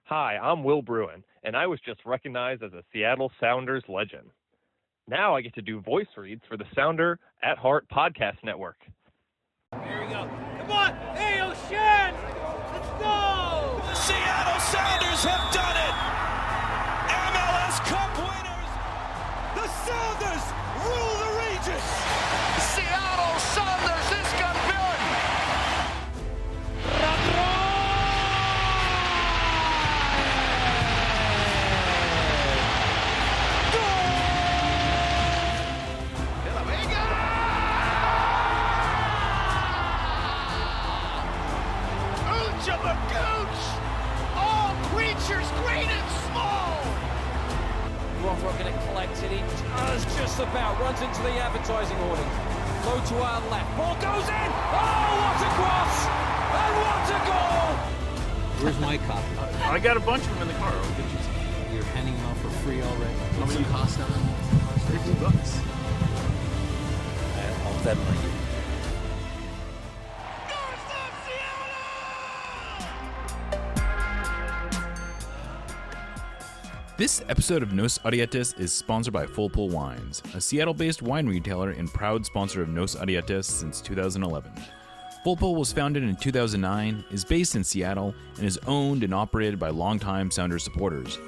Hi, I'm Will Bruin, and I was just recognized as a Seattle Sounders legend. Now I get to do voice reads for the Sounder at Heart podcast network. Here we go. Come on! Hey, O'Shan! Let's go! The Seattle Sounders have done it! MLS Cup winners! The Sounders rule the region! Seattle Sounders is campeón! All creatures great and small. Rothrock going to collect it. He does just about. Runs into the advertising awning. Low to our left. Ball goes in. Oh, what a cross! And what a goal! Where's my copy? I got a bunch of them in the car. I'll get you some. You're handing them out for free already. How many cost on them? $50. I'll definitely give you. This episode of Nos Arietes is sponsored by Full Pull Wines, a Seattle-based wine retailer and proud sponsor of Nos Arietes since 2011. Full Pull was founded in 2009, is based in Seattle, and is owned and operated by longtime Sounders supporters.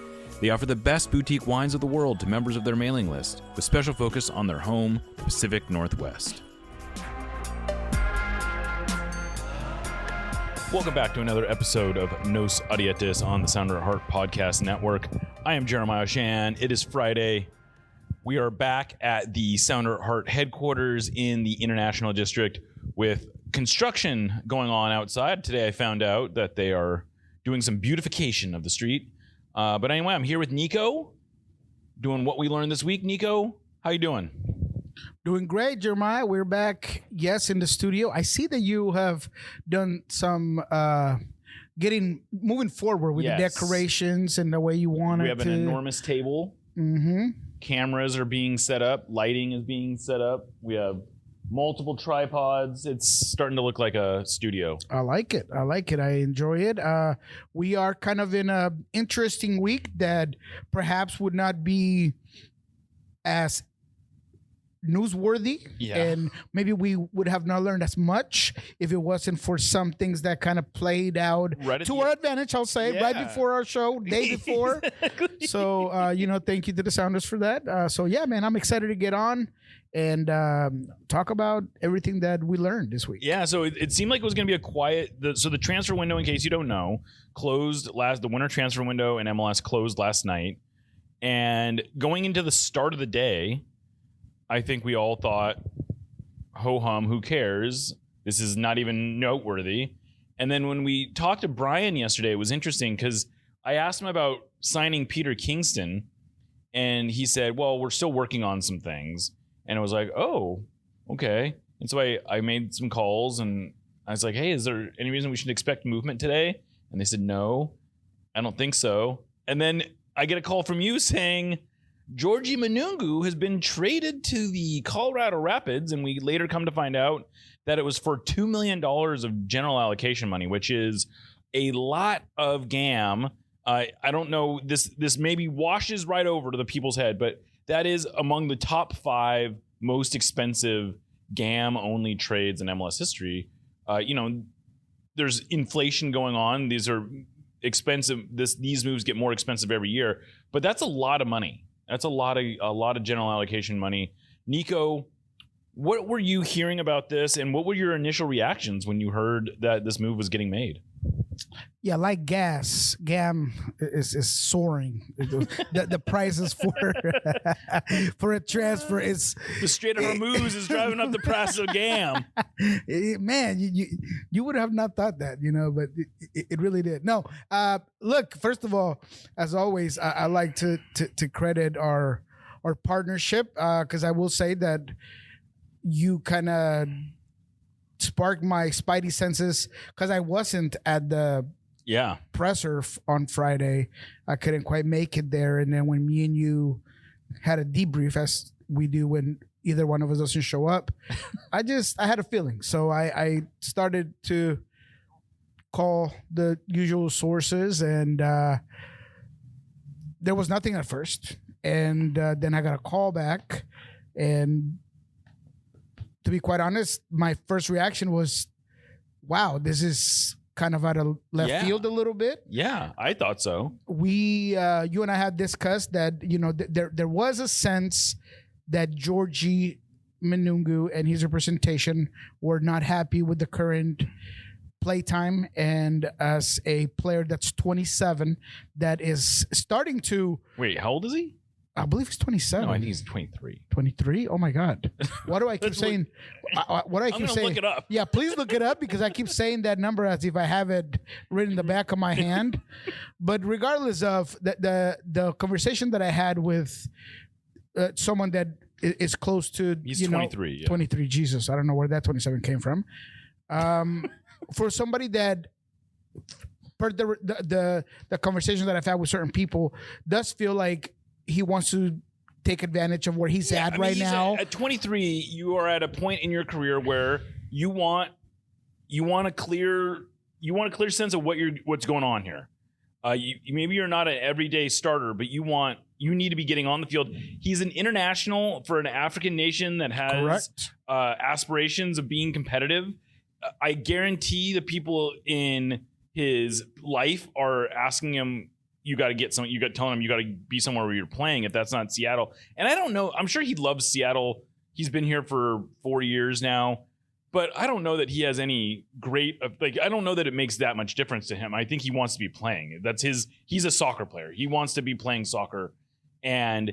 They offer the best boutique wines of the world to members of their mailing list, with special focus on their home, the Pacific Northwest. Welcome back to another episode of Nos Arietes on the Sounder at Heart podcast network. I am Jeremiah Shan. It is Friday. We are back at the Sounder at Heart headquarters in the International District with construction going on outside. Today I found out that they are doing some beautification of the street. But anyway, I'm here with Niko, doing what we learned this week. Niko, how you doing? Doing great, Jeremiah. We're back, yes, in the studio. I see that you have done some moving forward with the decorations and the way you want it to. We have an enormous table. Mm-hmm. Cameras are being set up. Lighting is being set up. We have multiple tripods. It's starting to look like a studio. I like it. I enjoy it. We are kind of in a interesting week that perhaps would not be as newsworthy, and maybe we would have not learned as much if it wasn't for some things that kind of played out to our advantage, I'll say, right before our show, day before. Exactly. So, thank you to the Sounders for that. So, yeah, man, I'm excited to get on and talk about everything that we learned this week. Yeah, so it seemed like it was going to be a quiet. So the transfer window, in case you don't know, closed the winter transfer window in MLS closed last night, and going into the start of the day, I think we all thought, ho-hum, who cares? This is not even noteworthy. And then when we talked to Brian yesterday, it was interesting because I asked him about signing Peter Kingston, and he said, well, we're still working on some things. And I was like, oh, okay. And so I made some calls, and I was like, hey, is there any reason we should expect movement today? And they said, no, I don't think so. And then I get a call from you saying, Georgi Minoungou has been traded to the Colorado Rapids, and we later come to find out that it was for $2 million of general allocation money, which is a lot of GAM. I don't know, this maybe washes right over to the people's head, but that is among the top 5 most expensive GAM-only trades in MLS history. There's inflation going on. These are expensive. These moves get more expensive every year, but that's a lot of money. That's a lot of general allocation money. Niko, what were you hearing about this, and what were your initial reactions when you heard that this move was getting made? Yeah, like gas, GAM is soaring. The prices for a transfer is the Strait of Hormuz is driving up the price of GAM. Man, you would have not thought that, but it really did. No, look, first of all, as always, I like to credit our partnership because I will say that you kind of sparked my spidey senses because I wasn't at the presser on Friday. I couldn't quite make it there. And then when me and you had a debrief, as we do when either one of us doesn't show up, I had a feeling. So I started to call the usual sources, and there was nothing at first. And then I got a call back, and to be quite honest, my first reaction was, wow, this is kind of out of left field a little bit. Yeah, I thought so. You and I had discussed that, there was a sense that Georgi Minoungou and his representation were not happy with the current playtime, and as a player that's 27 that is starting to... Wait, how old is he? I believe he's 27. No, I think he's 23. 23? Oh my God. Why do I keep saying? What do I keep saying? Look it up. Yeah, please look it up, because I keep saying that number as if I have it written in the back of my hand. But regardless of the conversation that I had with someone that is close to, he's 23. 23. Jesus, I don't know where that 27 came from. For somebody that, per the conversation that I've had with certain people, does feel like he wants to take advantage of where he's at right now. At 23, you are at a point in your career where you want a clear sense of what's going on here. Maybe you're not an everyday starter, but you need to be getting on the field. He's an international for an African nation that has aspirations of being competitive. I guarantee the people in his life are asking him, you got to get some. Telling him you got to be somewhere where you're playing. If that's not Seattle, and I don't know. I'm sure he loves Seattle. He's been here for 4 years now, but I don't know that he has any great. I don't know that it makes that much difference to him. I think he wants to be playing. He's a soccer player. He wants to be playing soccer, and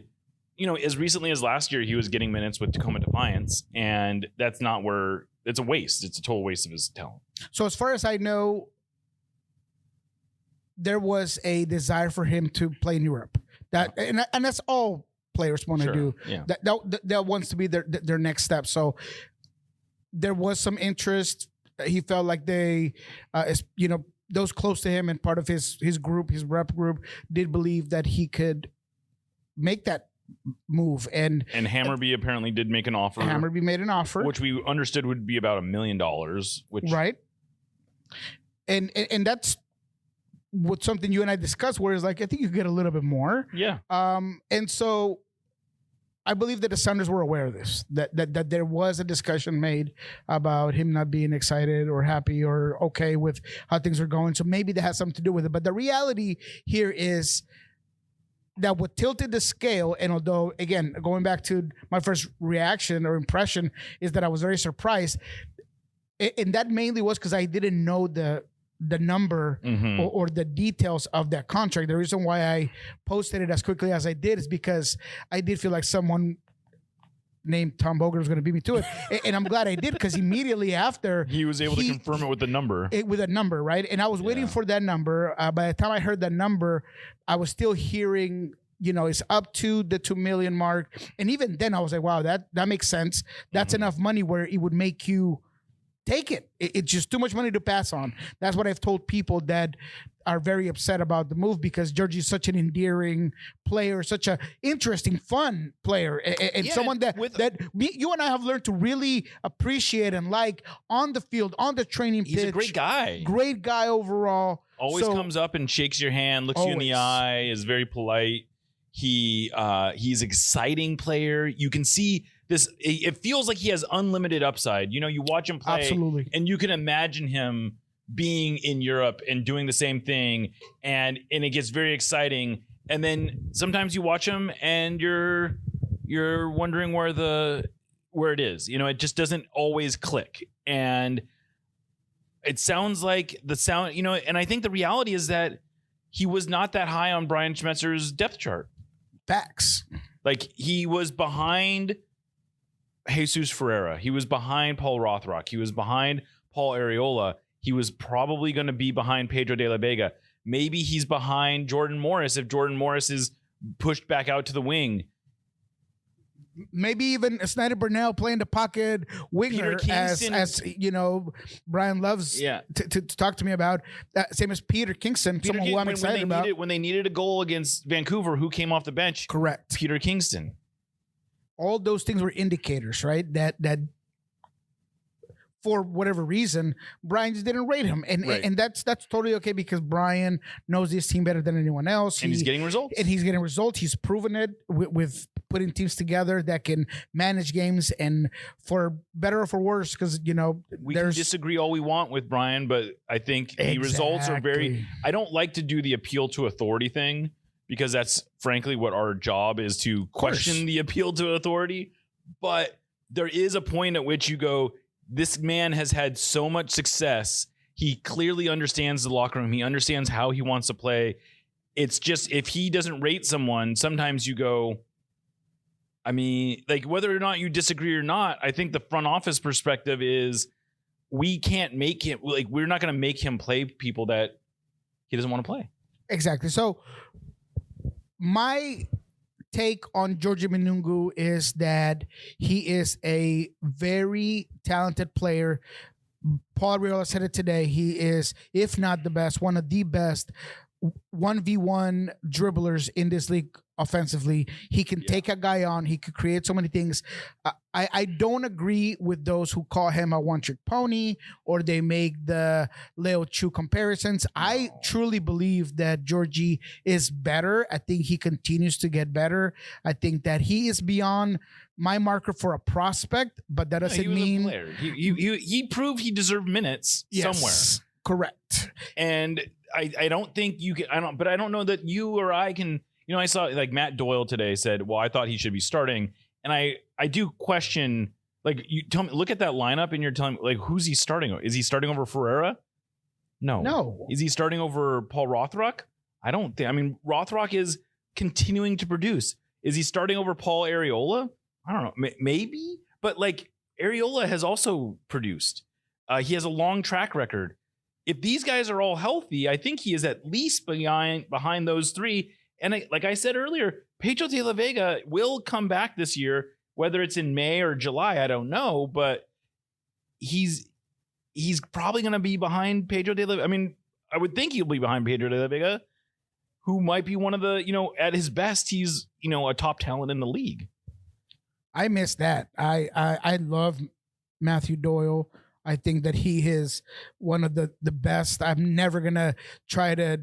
as recently as last year, he was getting minutes with Tacoma Defiance, and that's not where. It's a waste. It's a total waste of his talent. So as far as I know, there was a desire for him to play in Europe. And that's all players want to do. Yeah. That wants to be their next step. So there was some interest. He felt like those close to him and part of his group, his rep group, did believe that he could make that move. And Hammarby apparently did make an offer. Hammarby made an offer, which we understood would be about $1 million. Which right. And that's what something you and I discussed, where it's like, I think you could get a little bit more. Yeah. And so I believe that the Sounders were aware of this, that there was a discussion made about him not being excited or happy or okay with how things are going. So maybe that has something to do with it. But the reality here is that what tilted the scale, and although, again, going back to my first reaction or impression, is that I was very surprised. And that mainly was because I didn't know the number or the details of that contract. The reason why I posted it as quickly as I did is because I did feel like someone named Tom Boger was going to beat me to it. And I'm glad I did, because immediately after he was able to confirm it with the number. Right? And I was waiting for that number. By the time I heard that number, I was still hearing, it's up to the 2 million mark. And even then I was like, wow, that makes sense. That's enough money where it would make you take it. It's just too much money to pass on. That's what I've told people that are very upset about the move, because Georgi is such an endearing player, such an interesting, fun player, and someone that you and I have learned to really appreciate and like on the field, on the training pitch. He's a great guy. Great guy overall. Always comes up and shakes your hand, looks you in the eye, is very polite. He's an exciting player. You can see this. It feels like he has unlimited upside. You watch him play, absolutely, and you can imagine him being in Europe and doing the same thing, and it gets very exciting. And then sometimes you watch him and you're wondering where it is. It just doesn't always click. And it sounds like and I think the reality is that he was not that high on Brian Schmetzer's depth chart. Facts. Like, he was behind Jesus Ferreira. He was behind Paul Rothrock. He was behind Paul Areola. He was probably going to be behind Pedro de la Vega. Maybe he's behind Jordan Morris if Jordan Morris is pushed back out to the wing. Maybe even Snyder Burnell playing the pocket winger, as Brian loves to talk to me about. Same as Peter Kingston, someone who I'm excited about. When they needed a goal against Vancouver, who came off the bench? Correct. Peter Kingston. All those things were indicators, right? That for whatever reason, Brian just didn't rate him, and Right. and that's totally okay because Brian knows this team better than anyone else, And he's getting results. and he's getting results. He's proven it with putting teams together that can manage games, and for better or for worse, because we can there's disagree all we want with Brian, but I think the results are very. Exactly. I don't like to do the appeal to authority thing because that's frankly what our job is, to question the appeal to authority. But there is a point at which you go, this man has had so much success. He clearly understands the locker room. He understands how he wants to play. It's just, if he doesn't rate someone, sometimes you go, I mean, like, whether or not you disagree or not, I think the front office perspective is we can't make him, like, we're not going to make him play people that he doesn't want to play. exactly. So my take on Georgi Minoungou is that he is a very talented player. Paul Arriola said it today. He is, if not the best, one of the best 1v1 dribblers in this league offensively. He can take a guy on. He could create so many things. I don't agree with those who call him a one-trick pony or they make the Leo Chu comparisons. I truly believe that Georgie is better. I think he continues to get better. I think that he is beyond my marker for a prospect, but that doesn't He was a mean player. He proved he deserved minutes somewhere. Correct. And I don't think you can, but I don't know that you or I can, I saw like Matt Doyle today said, well, I thought he should be starting. And I do question, like, you tell me, look at that lineup and you're telling me, like, who's he starting? Is he starting over Ferreira? No. Is he starting over Paul Rothrock? I don't think, Rothrock is continuing to produce. Is he starting over Paul Arriola? I don't know. Maybe, but like Arriola has also produced. He has a long track record. If these guys are all healthy, I think he is at least behind those three. And like I said earlier, Pedro de la Vega will come back this year, whether it's in May or July, I don't know, but he's probably going to be behind Pedro de la Vega. I would think he'll be behind Pedro de la Vega, who might be one of the, at his best, he's, a top talent in the league. I miss that. I love Matthew Doyle. I think that he is one of the best. I'm never going to try to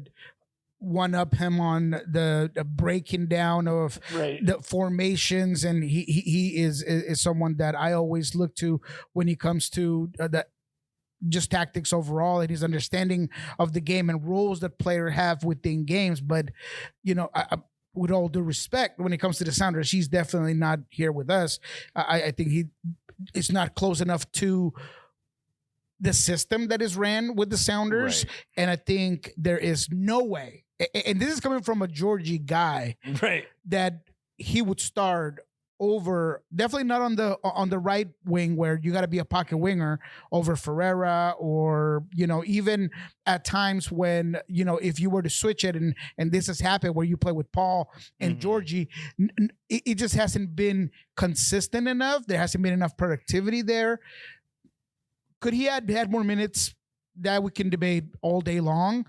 one up him on the breaking down of the formations. And he is someone that I always look to when he comes to the just tactics overall and his understanding of the game and roles that players have within games. But, I with all due respect, when it comes to the Sounders, he's definitely not here with us. I think it's not close enough to the system that is ran with the Sounders. Right. And I think there is no way, and this is coming from a Georgie guy, that he would start over, definitely not on the right wing where you got to be a pocket winger, over Ferreira, or even at times when if you were to switch it, and this has happened where you play with Paul and Georgie, it just hasn't been consistent enough. There hasn't been enough productivity there. Could he had more minutes? That we can debate all day long.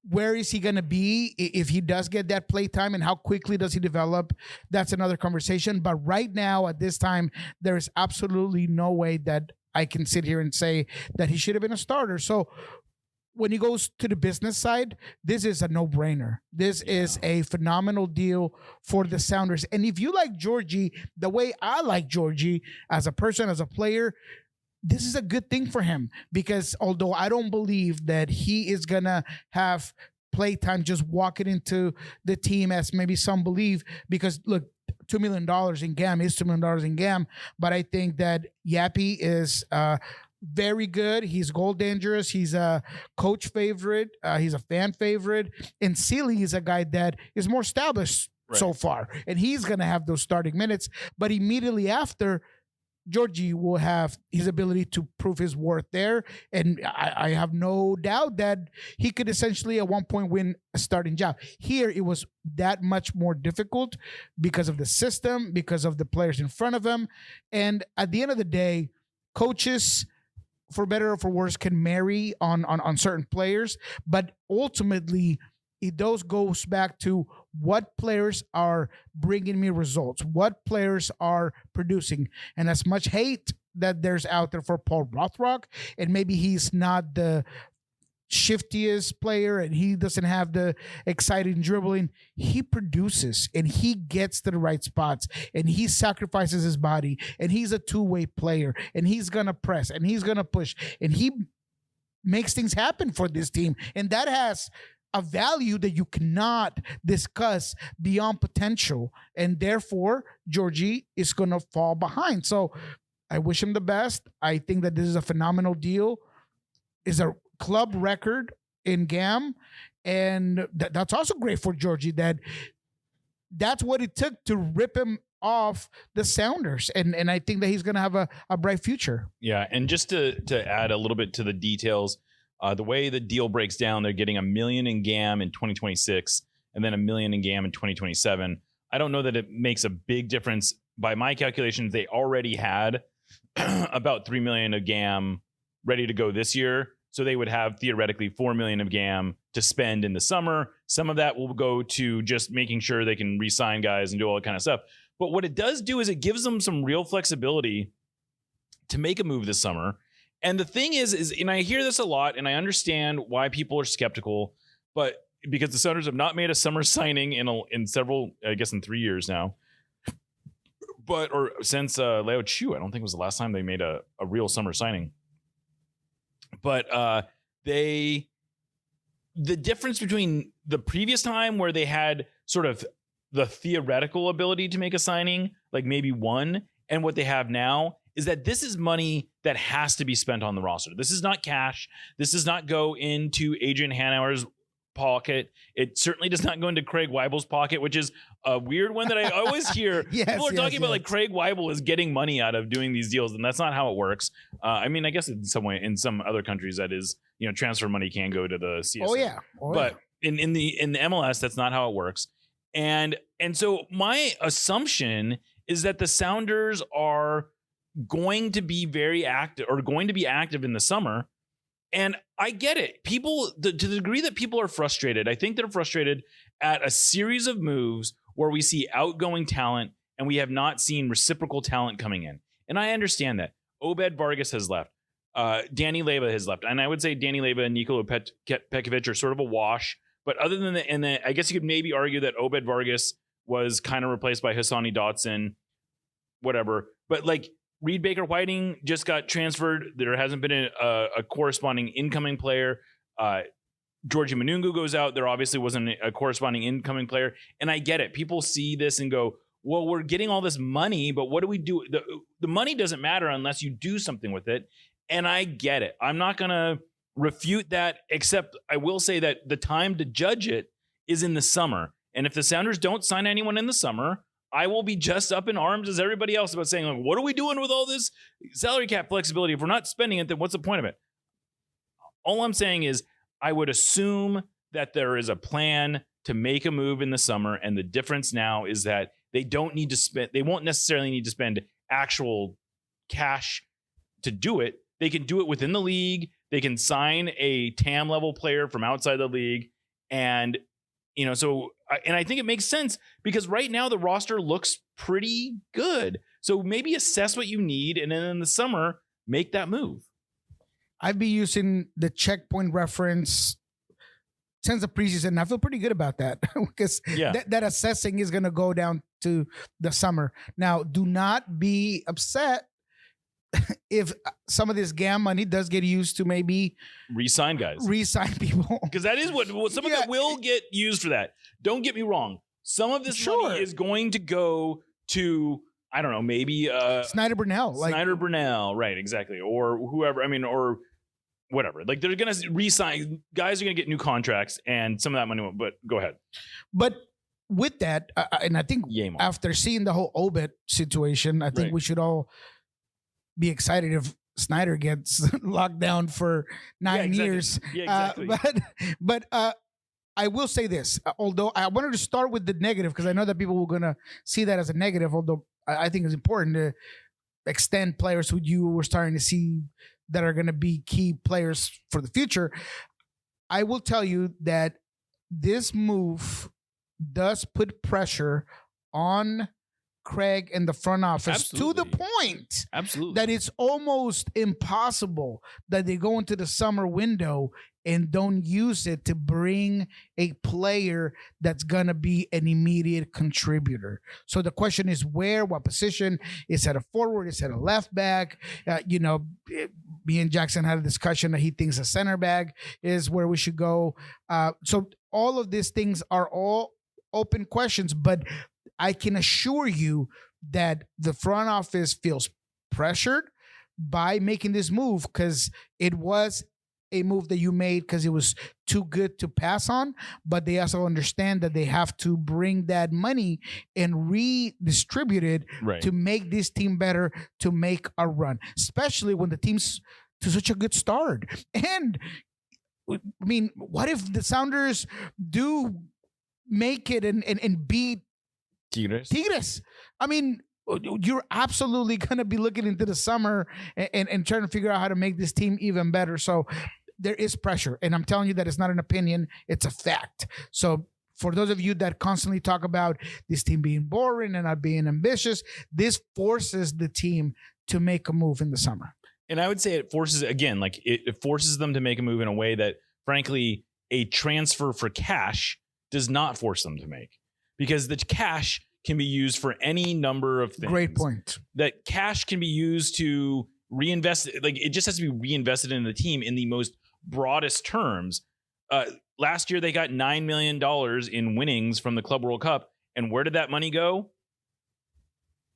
Where is he going to be if he does get that play time, and how quickly does he develop? That's another conversation. But right now, at this time, there is absolutely no way that I can sit here and say that he should have been a starter. So when he goes to the business side, this is a no-brainer. This is a phenomenal deal for the Sounders. And if you like Georgie the way I like Georgie as a person, as a player, this is a good thing for him, because although I don't believe that he is going to have playtime just walking into the team as maybe some believe, because look, $2 million in GAM is $2 million in GAM, but I think that Yappy is very good. He's goal dangerous. He's a coach favorite. He's a fan favorite. And Sealy is a guy that is more established so far, and he's going to have those starting minutes. But immediately after, Georgie will have his ability to prove his worth there. And I have no doubt that he could essentially at one point win a starting job. Here, it was that much more difficult because of the system, because of the players in front of him. And at the end of the day, coaches, for better or for worse, can marry on certain players. But ultimately, it goes back to what players are bringing me results, what players are producing. And as much hate that there's out there for Paul Rothrock, and maybe he's not the shiftiest player and he doesn't have the exciting dribbling, he produces and he gets to the right spots and he sacrifices his body and he's a two-way player and he's gonna press and he's gonna push and he makes things happen for this team, and that has a value that you cannot discuss beyond potential, and therefore Georgie is gonna fall behind. So I wish him the best. I think that this is a phenomenal deal. Is a club record in GAM, and that's also great for Georgie. That's what it took to rip him off the Sounders, and I think that he's going to have a bright future. Yeah, and just to add a little bit to the details, the way the deal breaks down, they're getting $1 million in GAM in 2026, and then $1 million in GAM in 2027. I don't know that it makes a big difference. By my calculations, they already had about $3 million of GAM ready to go this year. So they would have theoretically $4 million of GAM to spend in the summer. Some of that will go to just making sure they can re-sign guys and do all that kind of stuff. But what it does do is it gives them some real flexibility to make a move this summer. And the thing is, and I hear this a lot, and I understand why people are skeptical, but because the Sounders have not made a summer signing in several, I guess in 3 years now, or since Leo Chu, I don't think it was the last time they made a real summer signing. But the difference between the previous time where they had sort of the theoretical ability to make a signing, like maybe one, and what they have now is that this is money that has to be spent on the roster. This is not cash. This does not go into Adrian Hanauer's pocket. It certainly does not go into Craig Weibel's pocket, which is a weird one that I always hear. People are talking about like Craig Weibel is getting money out of doing these deals, and that's not how it works. I mean, I guess in some way, in some other countries, that is, transfer money can go to the CSA. Oh yeah, but in the MLS, that's not how it works. And so my assumption is that the Sounders are going to be very active, or going to be active in the summer. And I get it. People, to the degree that people are frustrated, I think they're frustrated at a series of moves where we see outgoing talent and we have not seen reciprocal talent coming in. And I understand that. Obed Vargas has left. Danny Leyva has left. And I would say Danny Leyva and Nikola Pekovic are sort of a wash. But other than that, and I guess you could maybe argue that Obed Vargas was kind of replaced by Hassani Dotson, whatever. But like, Reed Baker Whiting just got transferred. There hasn't been a corresponding incoming player. Georgi Minoungou goes out. There obviously wasn't a corresponding incoming player. And I get it. People see this and go, well, we're getting all this money, but what do we do? The money doesn't matter unless you do something with it. And I get it. I'm not going to refute that, except I will say that the time to judge it is in the summer. And if the Sounders don't sign anyone in the summer, I will be just up in arms as everybody else about saying, like, what are we doing with all this salary cap flexibility? If we're not spending it, then what's the point of it? All I'm saying is I would assume that there is a plan to make a move in the summer. And the difference now is that they won't necessarily need to spend actual cash to do it. They can do it within the league. They can sign a TAM level player from outside the league. And I think it makes sense because right now the roster looks pretty good. So maybe assess what you need, and then in the summer, make that move. I'd be using the checkpoint reference since the preseason, and I feel pretty good about that because that assessing is going to go down to the summer. Now, do not be upset if some of this GAM money does get used to maybe re-sign people, because that is what some of it will get used for. That, don't get me wrong, some of this money is going to go to, I don't know, maybe Snyder Burnell, right, exactly, or whoever. I mean, or whatever. Like, they're going to re-sign guys, are going to get new contracts, and some of that money won't. But go ahead. But with that, and I think after seeing the whole Obed situation, I think we should all be excited if Snyder gets locked down for 9 years. Yeah, exactly. But I will say this, although I wanted to start with the negative because I know that people were going to see that as a negative, although I think it's important to extend players who you were starting to see that are going to be key players for the future. I will tell you that this move does put pressure on Craig and the front office Absolutely. to the point Absolutely. that it's almost impossible that they go into the summer window and don't use it to bring a player that's going to be an immediate contributor. So the question is where, what position? Is it a forward? Is it a left back? Me and Jackson had a discussion that he thinks a center back is where we should go. So all of these things are all open questions, but I can assure you that the front office feels pressured by making this move because it was a move that you made because it was too good to pass on, but they also understand that they have to bring that money and redistribute it to make this team better, to make a run, especially when the team's to such a good start. And I mean, what if the Sounders do make it and beat Tigres? I mean, you're absolutely going to be looking into the summer and trying to figure out how to make this team even better. So there is pressure. And I'm telling you that it's not an opinion. It's a fact. So for those of you that constantly talk about this team being boring and not being ambitious, this forces the team to make a move in the summer. And I would say it forces, again, like it forces them to make a move in a way that, frankly, a transfer for cash does not force them to make. Because the cash can be used for any number of things. Great point. That cash can be used to reinvest. Like it just has to be reinvested in the team in the most broadest terms. Last year, they got $9 million in winnings from the Club World Cup. And where did that money go?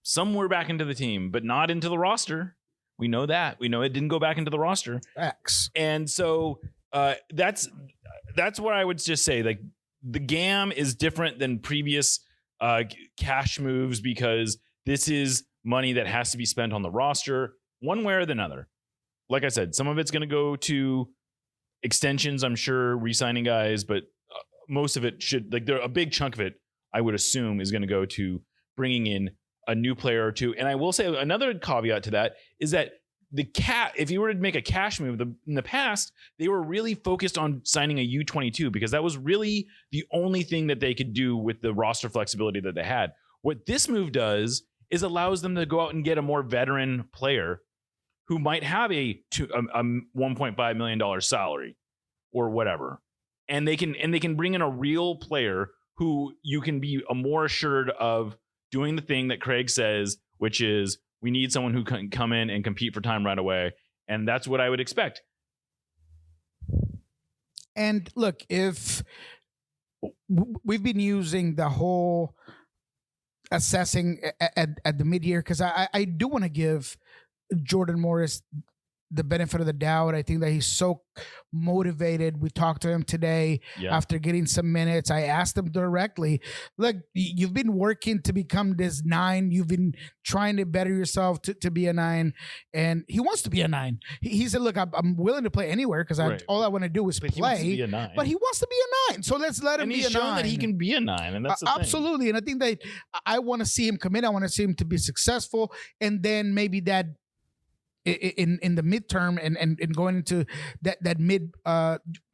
Somewhere back into the team, but not into the roster. We know that. We know it didn't go back into the roster. X. And so that's what I would just say. Like the GAM is different than previous cash moves because this is money that has to be spent on the roster one way or the other. Like I said, some of it's going to go to extensions, I'm sure, re-signing guys, but most of it should, like a big chunk of it, I would assume, is going to go to bringing in a new player or two. And I will say another caveat to that is that if you were to make a cash move in the past, they were really focused on signing a U22 because that was really the only thing that they could do with the roster flexibility that they had. What this move does is allows them to go out and get a more veteran player who might have a $1.5 million salary or whatever. And they can bring in a real player who you can be more assured of doing the thing that Craig says, which is we need someone who can come in and compete for time right away. And that's what I would expect. And look, if we've been using the whole assessing at the mid-year, because I do want to give Jordan Morris the benefit of the doubt. I think that he's so motivated. We talked to him today after getting some minutes. I asked him directly, look, you've been working to become this 9. You've been trying to better yourself to be a 9. And he wants to be a 9. He said, look, I'm willing to play anywhere because all I want to do is play. He wants to be a 9. But he wants to be a 9. So let's let him be a 9. And he's shown that he can be a 9. And that's the thing. Absolutely. And I think that I want to see him commit. I want to see him to be successful. And then maybe that in the midterm and going into that mid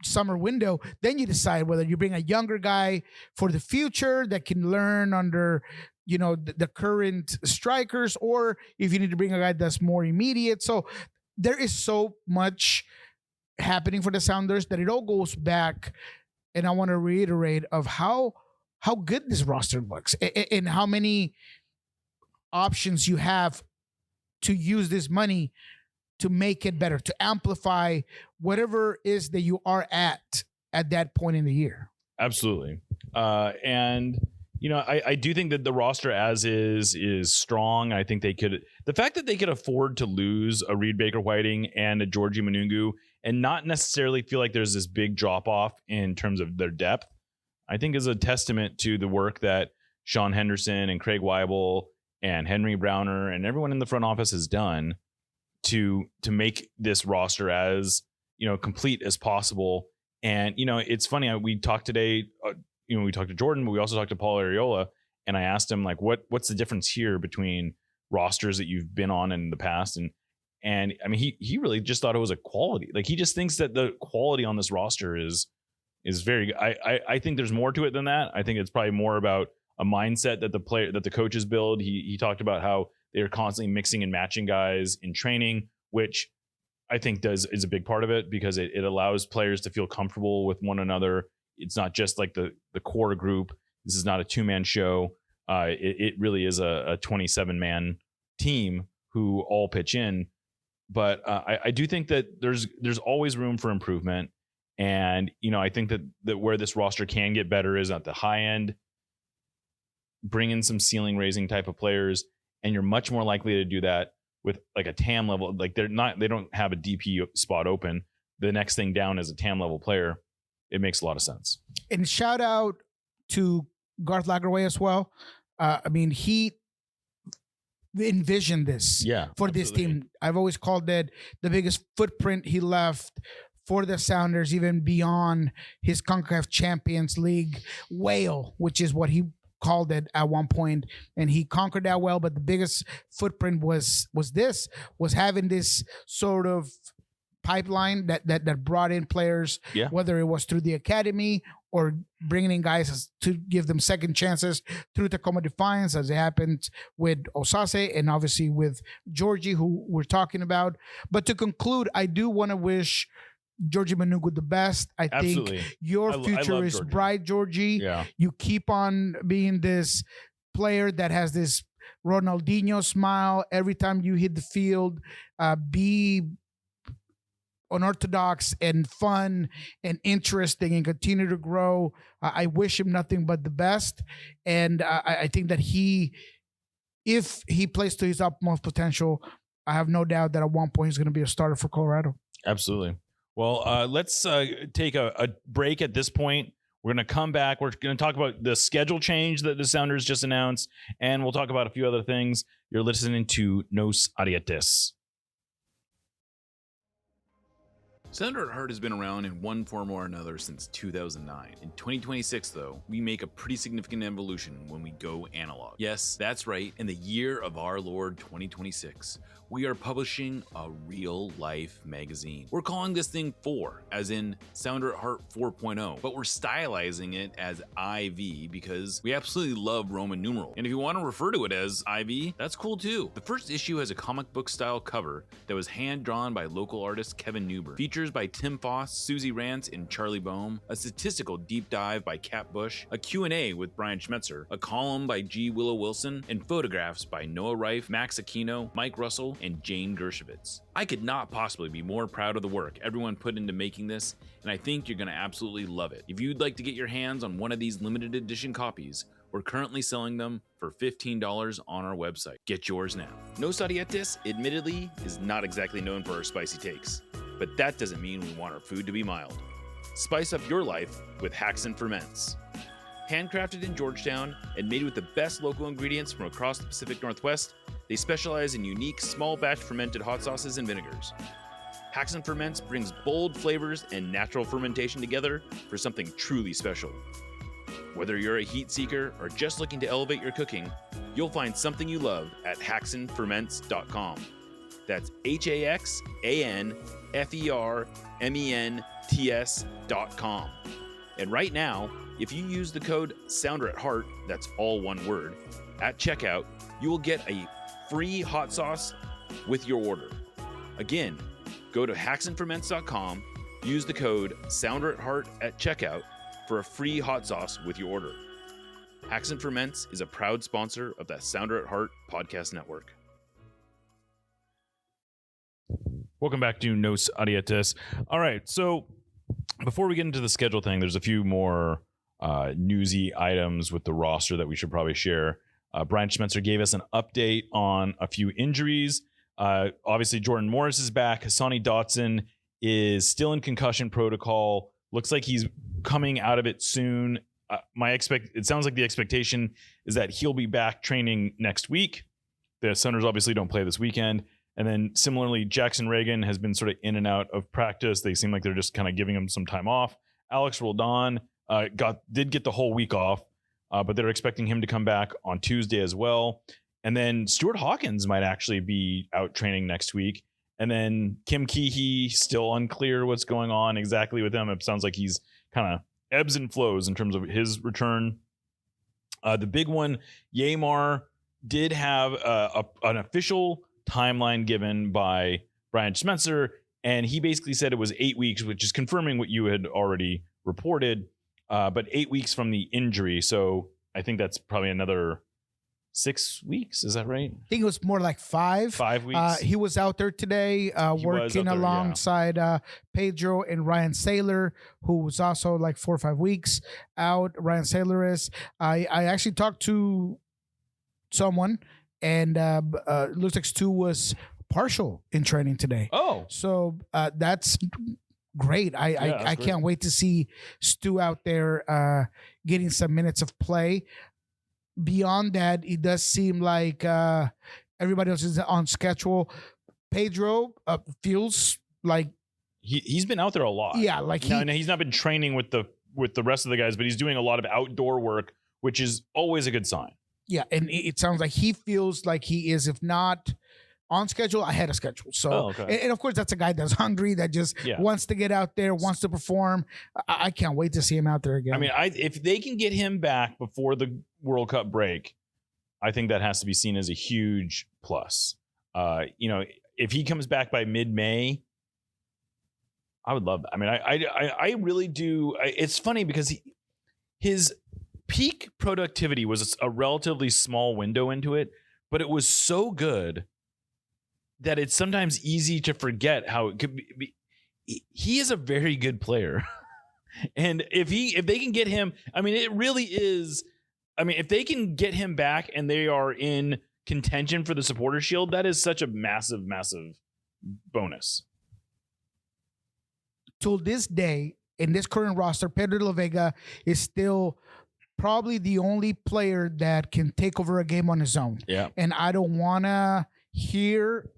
summer window, then you decide whether you bring a younger guy for the future that can learn under the current strikers, or if you need to bring a guy that's more immediate. So there is so much happening for the Sounders that it all goes back, and I want to reiterate of how good this roster looks and how many options you have to use this money to make it better, to amplify whatever is that you are at that point in the year. Absolutely. And, I do think that the roster as is strong. I think the fact that they could afford to lose a Reed Baker-Whiting and a Georgi Minoungou and not necessarily feel like there's this big drop off in terms of their depth, I think is a testament to the work that Sean Henderson and Craig Weibel and Henry Browner and everyone in the front office has done to make this roster as complete as possible. And it's funny, we talked today. We talked to Jordan, but we also talked to Paul Arriola, and I asked him what's the difference here between rosters that you've been on in the past, and I mean he really just thought it was a quality. Like he just thinks that the quality on this roster is very good. I think there's more to it than that. I think it's probably more about a mindset that the coaches build. He talked about how they're constantly mixing and matching guys in training, which I think is a big part of it, because it allows players to feel comfortable with one another. It's not just like the core group. This is not a 2-man show. It really is a 27-man team who all pitch in. But I do think that there's always room for improvement. And, I think that where this roster can get better is at the high end, bring in some ceiling raising type of players. And you're much more likely to do that with like a TAM level. Like they don't have a DP spot open. The next thing down is a TAM level player. It makes a lot of sense. And shout out to Garth Lagerwey as well. He envisioned this for this team. I've always called it the biggest footprint he left for the Sounders, even beyond his CONCACAF Champions League whale, which is what he called it at one point, and he conquered that well. But the biggest footprint was having this sort of pipeline that brought in players, whether it was through the academy or bringing in guys to give them second chances through Tacoma Defiance, as it happened with Osase and obviously with Georgie, who we're talking about. But to conclude, I do want to wish Georgi Minoungou the best. I think your future is bright, Georgie. Yeah. You keep on being this player that has this Ronaldinho smile every time you hit the field. Be unorthodox and fun and interesting and continue to grow. I wish him nothing but the best. And I think that if he plays to his utmost potential, I have no doubt that at one point he's going to be a starter for Colorado. Absolutely. Well, let's take a break at this point. We're going to come back. We're going to talk about the schedule change that the Sounders just announced, and we'll talk about a few other things. You're listening to Nos Arietes. Sounder at Heart has been around in one form or another since 2009. In 2026, though, we make a pretty significant evolution when we go analog. Yes, that's right. In the year of our Lord 2026, we are publishing a real-life magazine. We're calling this thing 4, as in Sounder at Heart 4.0, but we're stylizing it as IV because we absolutely love Roman numeral. And if you want to refer to it as IV, that's cool too. The first issue has a comic book style cover that was hand-drawn by local artist Kevin Newber. Features by Tim Foss, Susie Rance, and Charlie Boehm, a statistical deep dive by Kat Bush, a Q&A with Brian Schmetzer, a column by G. Willow Wilson, and photographs by Noah Reif, Max Aquino, Mike Russell, and Jane Dershowitz. I could not possibly be more proud of the work everyone put into making this, and I think you're going to absolutely love it. If you'd like to get your hands on one of these limited edition copies, we're currently selling them for $15 on our website. Get yours now. Nos Arietes, admittedly, is not exactly known for our spicy takes, but that doesn't mean we want our food to be mild. Spice up your life with Hacks and Ferments. Handcrafted in Georgetown and made with the best local ingredients from across the Pacific Northwest, they specialize in unique small batch fermented hot sauces and vinegars. Hacks and Ferments brings bold flavors and natural fermentation together for something truly special. Whether you're a heat seeker or just looking to elevate your cooking, you'll find something you love at hacksandferments.com. That's HAXANFERMENTS.com. And right now, if you use the code SOUNDERATHEART, that's all one word, at checkout, you will get a free hot sauce with your order. Again, go to hacksandferments.com, use the code SOUNDERATHEART at checkout for a free hot sauce with your order. Hacks and Ferments is a proud sponsor of the Sounder at Heart podcast network. Welcome back to Nos Arietes. All right, so before we get into the schedule thing, there's a few more newsy items with the roster that we should probably share. Brian Schmetzer gave us an update on a few injuries. Obviously, Jordan Morris is back. Hassani Dotson is still in concussion protocol. Looks like he's coming out of it soon. It sounds like the expectation is that he'll be back training next week. The Sounders obviously don't play this weekend. And then similarly, Jackson Reagan has been sort of in and out of practice. They seem like they're just kind of giving him some time off. Alex Roldan did get the whole week off, but they're expecting him to come back on Tuesday as well. And then Stuart Hawkins might actually be out training next week. And then Kim Keehee, still unclear what's going on exactly with him. It sounds like he's kind of ebbs and flows in terms of his return. The big one, Yamar did have an official timeline given by Brian Schmetzer, and he basically said it was 8 weeks, which is confirming what you had already reported, but 8 weeks from the injury. So I think that's probably another 6 weeks. Is that right? I think it was more like 5. 5 weeks. He was out there today working alongside Pedro and Ryan Saylor, who was also like 4 or 5 weeks out. Ryan Saylor is. I actually talked to someone, and looks like Stu was partial in training today. Oh. So that's great. I can't wait to see Stu out there getting some minutes of play. Beyond that, it does seem like everybody else is on schedule. Pedro feels like he's been out there a lot. Yeah, like he's not been training with the rest of the guys, but he's doing a lot of outdoor work, which is always a good sign. Yeah, and it sounds like he feels like he is, if not on schedule, ahead of schedule. So, and of course, that's a guy that's hungry, that just wants to get out there, wants to perform. I can't wait to see him out there again. I mean, if they can get him back before the World Cup break, I think that has to be seen as a huge plus. If he comes back by mid-May, I would love that. I mean, I really do. It's funny because his peak productivity was a relatively small window into it, but it was so good that it's sometimes easy to forget how it could be. He is a very good player. And if they can get him, I mean, it really is. I mean, if they can get him back and they are in contention for the Supporter Shield, that is such a massive, massive bonus. To this day, in this current roster, Pedro de la Vega is still probably the only player that can take over a game on his own. Yeah. And I don't want to hear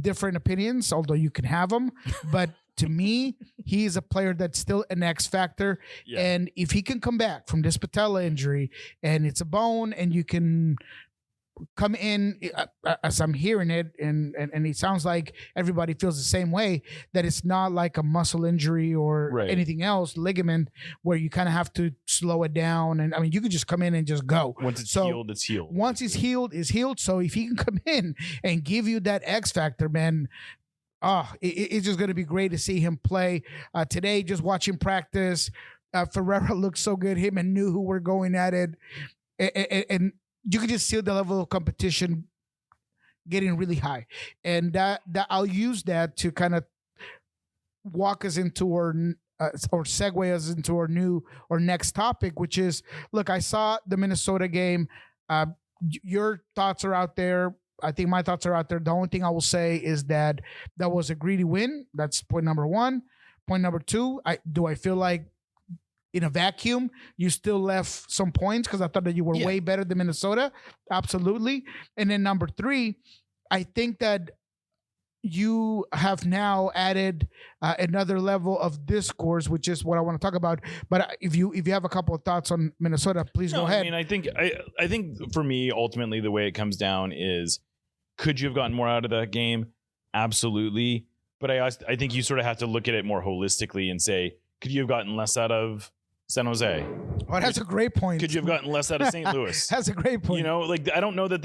different opinions, although you can have them. But to me, he is a player that's still an X factor. Yeah. And if he can come back from this patella injury and it's a bone and you can come in, as I'm hearing it, and it sounds like everybody feels the same way, that it's not like a muscle injury or anything else, ligament, where you kind of have to slow it down. And I mean, you could just come in and just go. Once it's healed, it's healed. Once it's healed, it's healed. So if he can come in and give you that X factor, man, it's just going to be great to see him play. Today, just watching practice, Ferreira looks so good. Him and Nuhu were going at it. And you can just see the level of competition getting really high. And that I'll use that to kind of walk us into or segue us into our next topic, which is, look, I saw the Minnesota game. Your thoughts are out there. I think my thoughts are out there. The only thing I will say is that was a greedy win. That's point number one. Point number two, I feel like in a vacuum, you still left some points because I thought that you were way better than Minnesota. Absolutely. And then number three, I think that you have now added another level of discourse, which is what I want to talk about. But if you have a couple of thoughts on Minnesota, please go ahead. I mean, I think for me, ultimately, the way it comes down is, could you have gotten more out of that game? Absolutely. But I think you sort of have to look at it more holistically and say, could you have gotten less out of San Jose? Oh, that's a great point. Could you have gotten less out of St. Louis? That's a great point. You know, like, I don't know that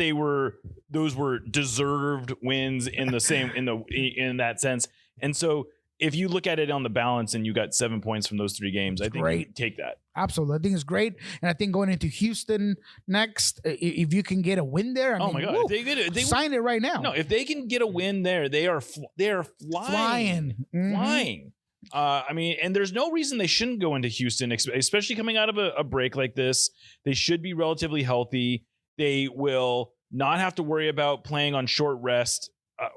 those were deserved wins in that sense. And so if you look at it on the balance and you got 7 points from those 3 games, I think you take that. Absolutely. I think it's great. And I think going into Houston next, if you can get a win there, I mean, my God. Woo, they sign it right now. No, if they can get a win there, they are flying. Mm-hmm. Flying. I mean, and there's no reason they shouldn't go into Houston, especially coming out of a break like this. They should be relatively healthy. They will not have to worry about playing on short rest.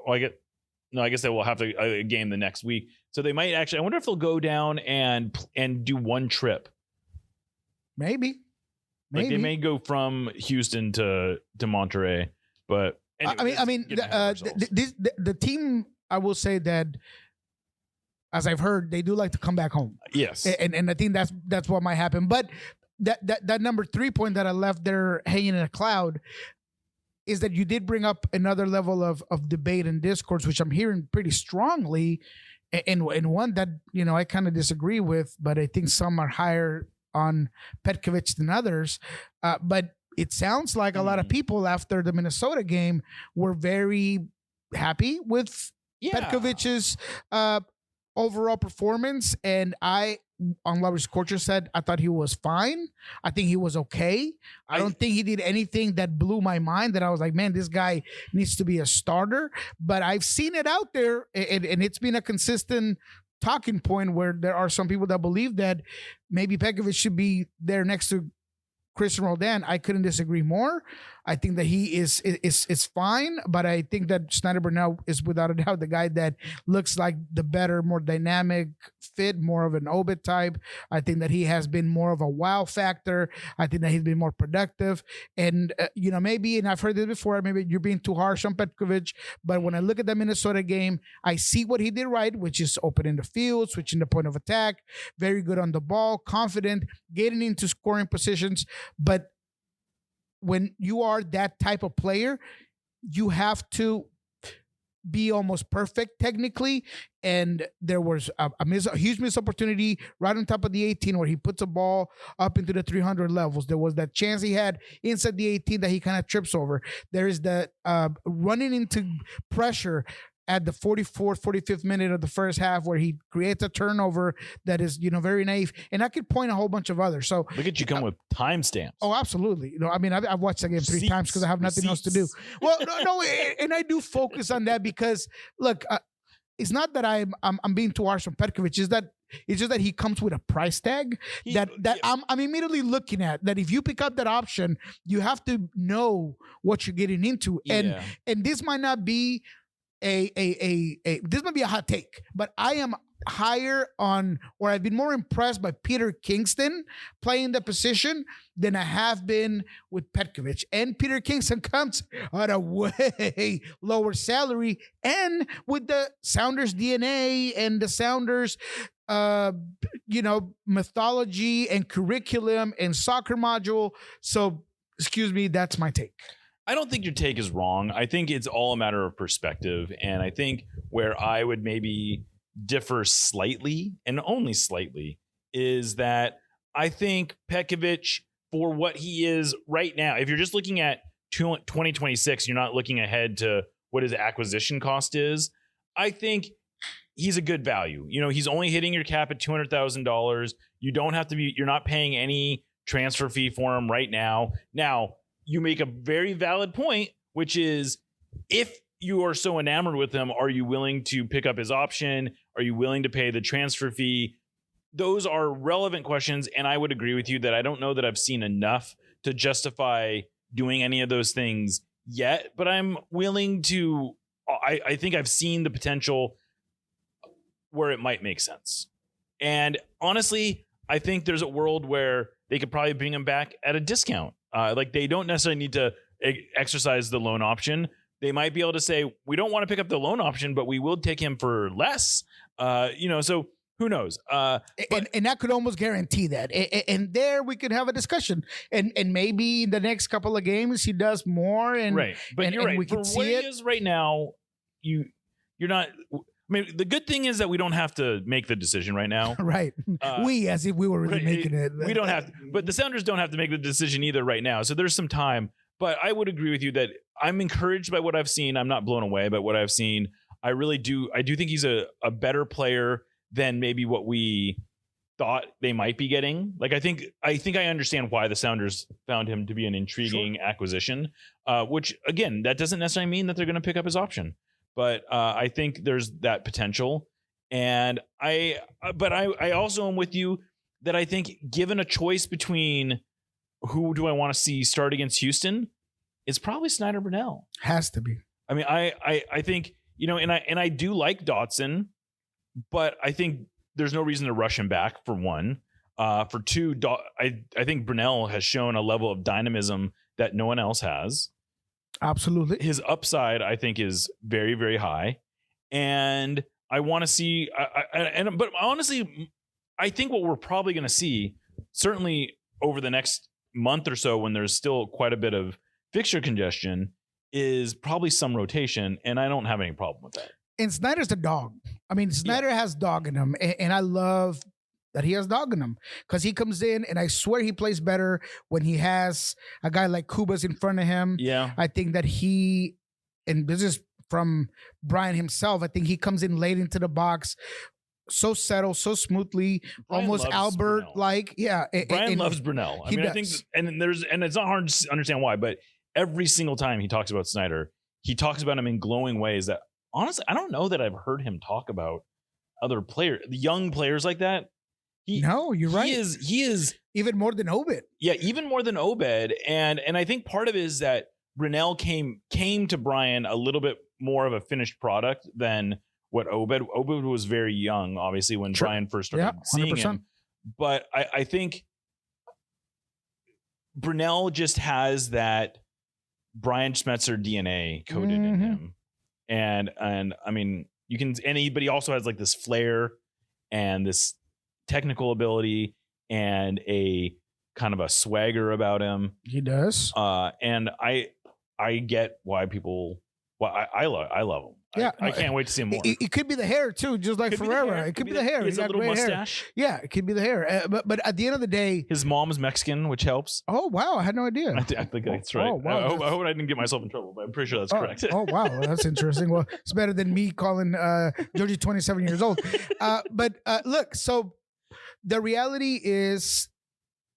I guess they will have a game the next week. So they might actually, I wonder if they'll go down and do one trip. Maybe. Like they may go from Houston to Monterey, but anyway, I mean, the team, I will say that, as I've heard, they do like to come back home. Yes. And I think that's what might happen. But that number 3 point that I left there hanging in a cloud is that you did bring up another level of debate and discourse, which I'm hearing pretty strongly, and one that, you know, I kind of disagree with, but I think some are higher on Petkovic than others. But it sounds like a lot of people after the Minnesota game were very happy with Petkovic's overall performance. And I, on Lover's Culture, said I thought he was fine. I think he was okay. I don't think he did anything that blew my mind that I was like, man, this guy needs to be a starter. But I've seen it out there, and it's been a consistent talking point where there are some people that believe that maybe Petkovic should be there next to Christian Roldan. I couldn't disagree more. I think that he is fine, but I think that Snyder Burnell is without a doubt the guy that looks like the better, more dynamic fit, more of an Obit type. I think that he has been more of a wow factor. I think that he's been more productive. And, maybe, and I've heard this before, maybe you're being too harsh on Petkovic, but when I look at the Minnesota game, I see what he did right, which is opening the field, switching the point of attack, very good on the ball, confident, getting into scoring positions. But when you are that type of player, you have to be almost perfect technically. And there was a huge missed opportunity right on top of the 18 where he puts a ball up into the 300 levels. There was that chance he had inside the 18 that he kind of trips over. There is the running into pressure at the 44th, 45th minute of the first half where he creates a turnover that is, very naive. And I could point a whole bunch of others. So look at you come with timestamps. Oh, absolutely. I've watched that game 3 times because I have nothing else to do. Well, no, and I do focus on that because, look, it's not that I'm being too harsh on Petkovic. It's just that he comes with a price tag I'm immediately looking at. That if you pick up that option, you have to know what you're getting into. Yeah. And this might not be this might be a hot take, but I am higher on, or I've been more impressed by Peter Kingston playing the position than I have been with Petkovic. And Peter Kingston comes at a way lower salary, and with the Sounders DNA and the Sounders mythology and curriculum and soccer module. So, excuse me, that's my take. I don't think your take is wrong. I think it's all a matter of perspective. And I think where I would maybe differ slightly, and only slightly, is that I think Petkovic, for what he is right now, if you're just looking at 2026, you're not looking ahead to what his acquisition cost is. I think he's a good value. He's only hitting your cap at $200,000. You're not paying any transfer fee for him right now. Now, you make a very valid point, which is if you are so enamored with him, are you willing to pick up his option? Are you willing to pay the transfer fee? Those are relevant questions. And I would agree with you that I don't know that I've seen enough to justify doing any of those things yet, but I'm willing to, I think I've seen the potential where it might make sense. And honestly, I think there's a world where they could probably bring him back at a discount. They don't necessarily need to exercise the loan option. They might be able to say, we don't want to pick up the loan option, but we will take him for less. So who knows? And that could almost guarantee that. And there we could have a discussion. And maybe in the next couple of games he does more. And right, but you're right. We for can see where it he is right now, you're not. I mean, the good thing is that we don't have to make the decision right now. Right. As if we were really making it. We don't have to, but the Sounders don't have to make the decision either right now. So there's some time. But I would agree with you that I'm encouraged by what I've seen. I'm not blown away by what I've seen. I really do. I do think he's a better player than maybe what we thought they might be getting. I think I understand why the Sounders found him to be an intriguing acquisition, which again, that doesn't necessarily mean that they're going to pick up his option. But I think there's that potential. And I also am with you that I think given a choice between who do I want to see start against Houston, it's probably Snyder Burnell. Has to be. I mean, I think, and I do like Dotson, but I think there's no reason to rush him back, for one. For two, I think Burnell has shown a level of dynamism that no one else has. Absolutely. His upside, I think, is very, very high. And I want to see, but honestly, I think what we're probably going to see, certainly over the next month or so, when there's still quite a bit of fixture congestion, is probably some rotation. And I don't have any problem with that. And Snyder's a dog. I mean, Snyder has dog in him. And I love that he has dog in him, because he comes in and I swear he plays better when he has a guy like Kubas in front of him. Yeah. I think that and this is from Brian himself, I think he comes in late into the box, so settled, so smoothly, Brian almost loves Albert Brunell. like. Yeah, Brian loves Brunell. I mean, I think, and it's not hard to understand why, but every single time he talks about Snyder, he talks about him in glowing ways that honestly, I don't know that I've heard him talk about other players, young players like that. No, you're right. He is even more than Obed. Yeah, even more than Obed, and I think part of it is that Brunell came to Brian a little bit more of a finished product than what Obed was very young, obviously, when Brian first started seeing him. But I think Brunell just has that Brian Schmetzer DNA coded in him, and I mean but he also has like this flair and this technical ability and a kind of a swagger about him. He does, and I get why people. Well, I love him. Yeah, I can't wait to see him more. It could be the hair too, just like Ferreira. It could be the hair. He's a little mustache. Hair. Yeah, it could be the hair. But at the end of the day, his mom's Mexican, which helps. Oh wow, I had no idea. I think that's right. Oh, wow, I hope I didn't get myself in trouble, but I'm pretty sure that's correct. Oh wow, that's interesting. Well, it's better than me calling Georgie 27 years old. But look, so the reality is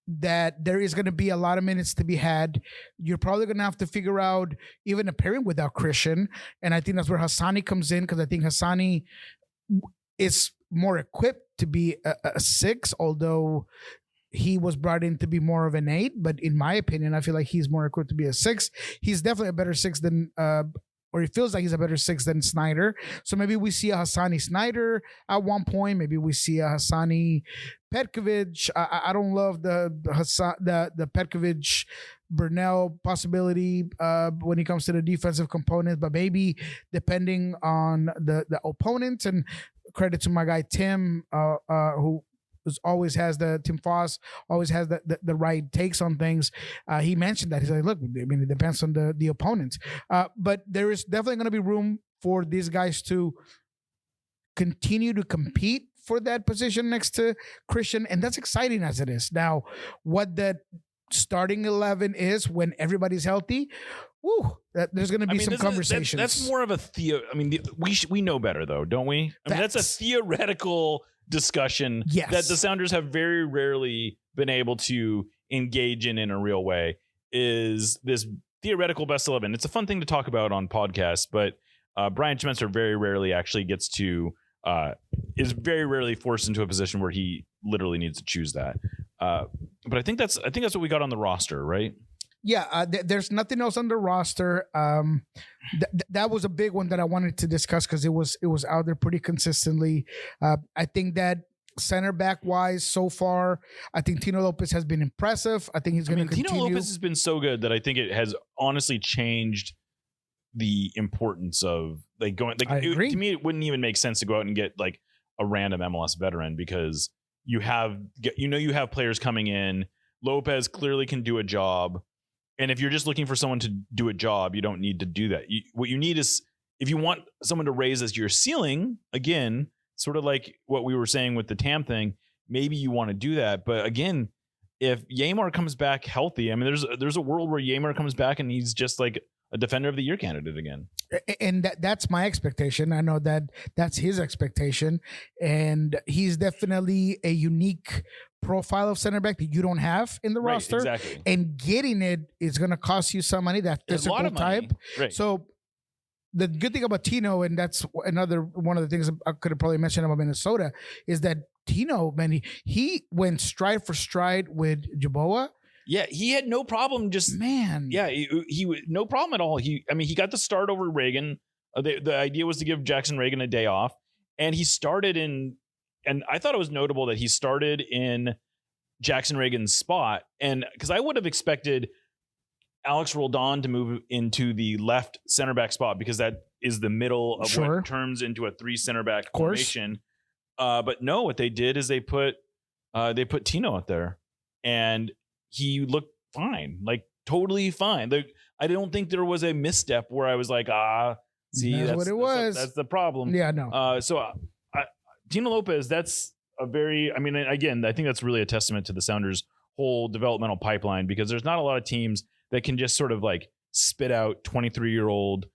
that there is going to be a lot of minutes to be had. You're probably going to have to figure out even a pairing without Christian. And I think that's where Hassani comes in, because I think Hassani is more equipped to be a 6, although he was brought in to be more of an 8. But in my opinion, I feel like he's more equipped to be a 6. He's definitely a better 6 than or it feels like he's a better 6 than Snyder. So maybe we see a Hassani Snyder at one point. Maybe we see a Hassani Petkovic. I don't love the Petkovic Brunell possibility when it comes to the defensive component, but maybe depending on the opponent. And credit to my guy Tim, who always has Tim Foss always has the right takes on things. He mentioned that. He's like, look, I mean, it depends on the opponents. But there is definitely going to be room for these guys to continue to compete for that position next to Christian. And that's exciting as it is. Now, what that starting 11 is when everybody's healthy, there's going to be some conversations. That's more of a we know better though, don't we? I mean, that's a theoretical discussion that the Sounders have very rarely been able to engage in a real way. Is this theoretical best 11? It's a fun thing to talk about on podcasts, but Brian Schmetzer very rarely actually gets to is very rarely forced into a position where he literally needs to choose that. But I think that's what we got on the roster, right? Yeah, there's nothing else on the roster. That was a big one that I wanted to discuss because it was out there pretty consistently. I think that center back wise, so far, I think Tino Lopez has been impressive. I think he's going to continue. Tino Lopez has been so good that I think it has honestly changed the importance of going. I agree. To me, it wouldn't even make sense to go out and get like a random MLS veteran because you have players coming in. Lopez clearly can do a job. And if you're just looking for someone to do a job, you don't need to do that. What you need is, if you want someone to raise as your ceiling, again, sort of like what we were saying with the TAM thing, maybe you want to do that. But again, if Yeimar comes back healthy, I mean, there's a world where Yeimar comes back and he's just like a Defender of the Year candidate again. And that's my expectation. I know that's his expectation. And he's definitely a unique profile of center back that you don't have in the roster. Exactly. And getting it is going to cost you some money, that physical type. Right. So the good thing about Tino, and that's another one of the things I could have probably mentioned about Minnesota, is that Tino, man, he went stride for stride with Jaboa. Yeah, he had no problem. Yeah, he no problem at all. He got the start over Reagan. The idea was to give Jackson Reagan a day off, and he started in. And I thought it was notable that he started in Jackson Reagan's spot, and because I would have expected Alex Roldan to move into the left center back spot because that is the middle of what turns into a 3 center back formation. But no, what they did is they put Tino out there, and he looked fine, like totally fine. I don't think there was a misstep where I was like, see, that's what it was. That's the problem. Yeah, no. So Tino Lopez, a very, I mean, again, I think that's really a testament to the Sounders' whole developmental pipeline, because there's not a lot of teams that can just sort of like spit out 23-year-old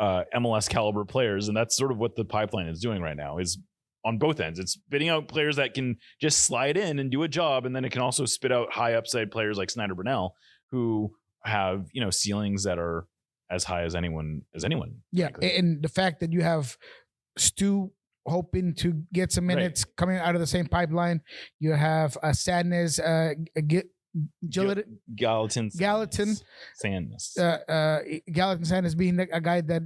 MLS caliber players. And that's sort of what the pipeline is doing right now, is on both ends. It's spitting out players that can just slide in and do a job. And then it can also spit out high upside players like Snyder Burnell, who have, you know, ceilings that are as high as anyone. Yeah. Frankly. And the fact that you have Stu hoping to get some minutes coming out of the same pipeline. You have Sadness, Gallatin Sandness being a guy that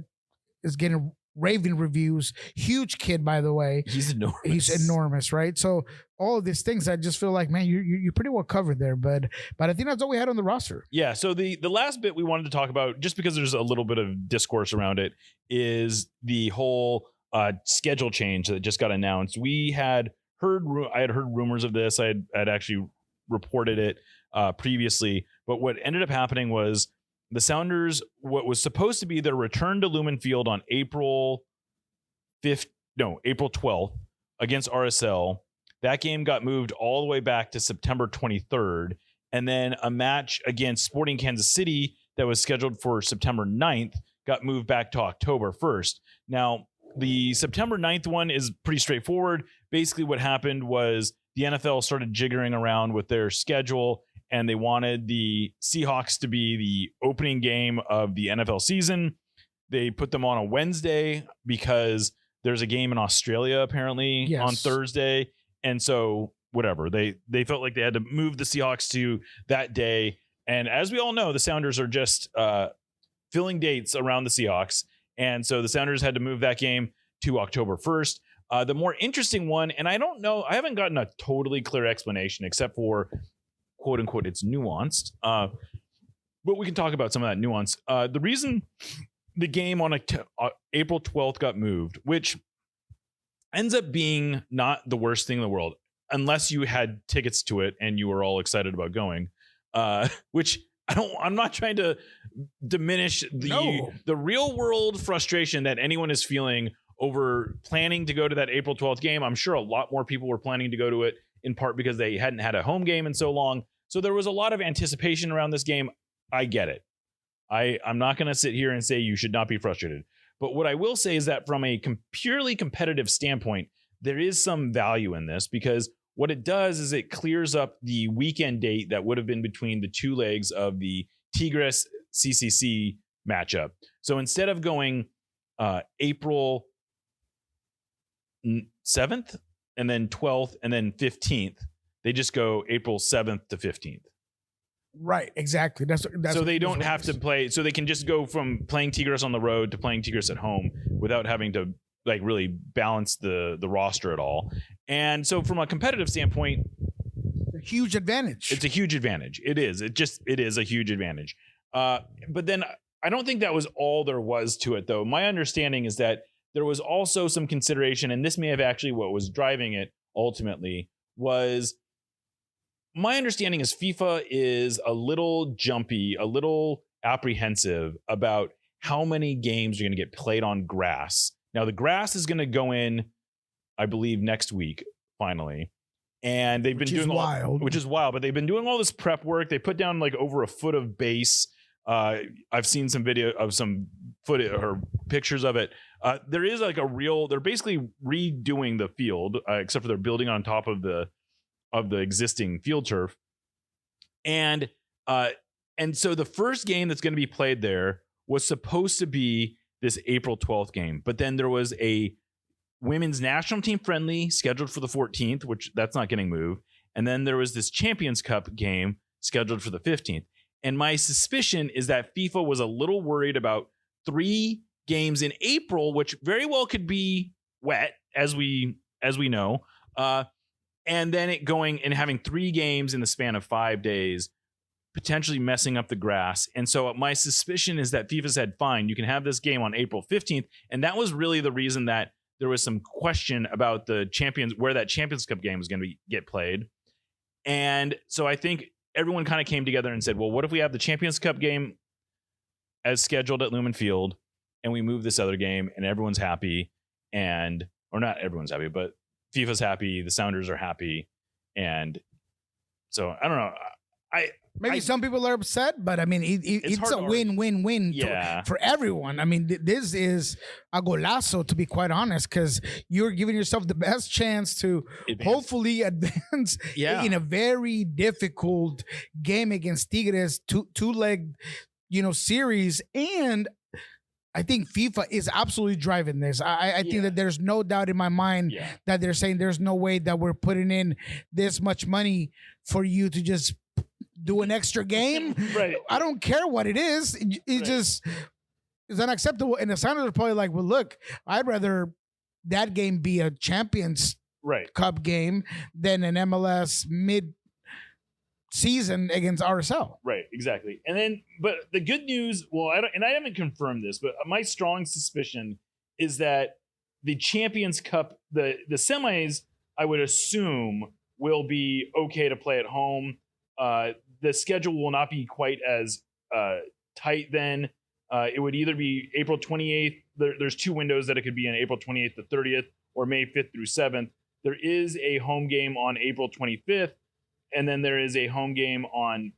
is getting raving reviews. Huge kid, by the way. He's enormous, right? So all of these things, I just feel like, man, you're pretty well covered there, bud. But I think that's all we had on the roster. Yeah. So the last bit we wanted to talk about, just because there's a little bit of discourse around it, is the whole schedule change that just got announced. I had heard rumors of this. I had actually reported it previously, but what ended up happening was the Sounders, what was supposed to be their return to Lumen Field on April 12th against RSL, that game got moved all the way back to September 23rd. And then a match against Sporting Kansas City that was scheduled for September 9th got moved back to October 1st. Now, the September 9th one is pretty straightforward. Basically, what happened was the NFL started jiggering around with their schedule, and they wanted the Seahawks to be the opening game of the NFL season. They put them on a Wednesday because there's a game in Australia apparently on Thursday. And so whatever, they felt like they had to move the Seahawks to that day. And as we all know, the Sounders are just filling dates around the Seahawks. And so the Sounders had to move that game to October 1st. The more interesting one, and I don't know, I haven't gotten a totally clear explanation except for, quote unquote, it's nuanced. But we can talk about some of that nuance. The reason the game on April 12th got moved, which ends up being not the worst thing in the world, unless you had tickets to it and you were all excited about going, which I'm not trying to diminish the real world frustration that anyone is feeling over planning to go to that April 12th game. I'm sure a lot more people were planning to go to it, in part because they hadn't had a home game in so long. So there was a lot of anticipation around this game. I get it. I'm not going to sit here and say you should not be frustrated. But what I will say is that from a purely competitive standpoint, there is some value in this, because what it does is it clears up the weekend date that would have been between the two legs of the Tigres CCC matchup. So instead of going April 7th and then 12th and then 15th, they just go April 7th to 15th. Right, exactly. That's so they don't have to play. So they can just go from playing Tigres on the road to playing Tigres at home without having to like really balance the roster at all. And so from a competitive standpoint, a huge advantage. It's a huge advantage. It is. It is a huge advantage. But then I don't think that was all there was to it, though. My understanding is that there was also some consideration, and this may have actually what was driving it ultimately, was my understanding is FIFA is a little jumpy, a little apprehensive about how many games are going to get played on grass. Now, the grass is going to go in, I believe, next week, finally. And they've been doing which is wild, but they've been doing all this prep work. They put down like over a foot of base. I've seen some video of some footage or pictures of it. There is like they're basically redoing the field, except for they're building on top of the existing field turf. And so the first game that's going to be played there was supposed to be this April 12th game, but then there was a women's national team friendly scheduled for the 14th, which that's not getting moved. And then there was this Champions Cup game scheduled for the 15th. And my suspicion is that FIFA was a little worried about 3 games in April, which very well could be wet, as we know. And then it going and having 3 games in the span of 5 days, potentially messing up the grass. And so my suspicion is that FIFA said, fine, you can have this game on April 15th. And that was really the reason that there was some question about where that Champions Cup game was going to get played. And so I think everyone kind of came together and said, well, what if we have the Champions Cup game as scheduled at Lumen Field and we move this other game and everyone's happy, or not everyone's happy, but FIFA's happy, the Sounders are happy, and so I don't know. Maybe some people are upset, but I mean, it's a win-win-win for everyone. I mean, this is a golazo, to be quite honest, because you're giving yourself the best chance to hopefully advance in a very difficult game against Tigres, two-leg, series. And I think FIFA is absolutely driving this. I think that there's no doubt in my mind that they're saying there's no way that we're putting in this much money for you to just do an extra game. Right. I don't care what it is. It just is unacceptable. And the Sounders are probably like, well, look, I'd rather that game be a Champions Cup game than an MLS mid-season against RSL. Right, exactly. And then, but the good news, I haven't confirmed this, but my strong suspicion is that the Champions Cup, the semis, I would assume will be okay to play at home. The schedule will not be quite as tight then. It would either be April 28th. There's two windows that it could be in, April 28th to 30th or May 5th through 7th. There is a home game on April 25th, and then there is a home game on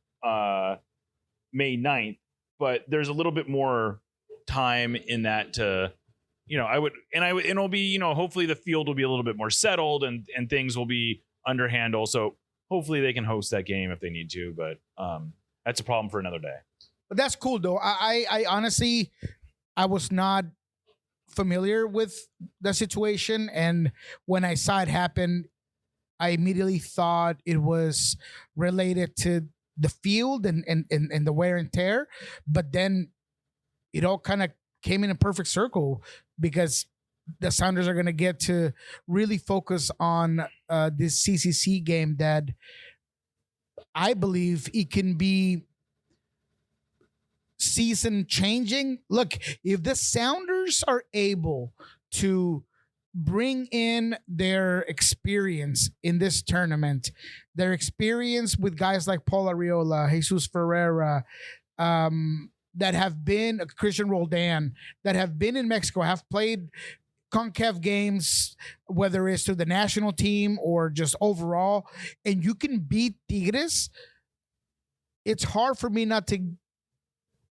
May 9th. But there's a little bit more time in that to, it'll be, hopefully the field will be a little bit more settled and things will be under handle. So hopefully they can host that game if they need to, but that's a problem for another day. But that's cool, though. I honestly, I was not familiar with the situation, and when I saw it happen, I immediately thought it was related to the field and the wear and tear. But then it all kind of came in a perfect circle because the Sounders are going to get to really focus on this CCC game that I believe it can be season changing. Look, if the Sounders are able to bring in their experience in this tournament, their experience with guys like Paul Arriola, Jesus Ferreira, that have been Christian Roldan, that have been in Mexico, have played CONCACAF games, whether it's to the national team or just overall, and you can beat Tigres, it's hard for me not to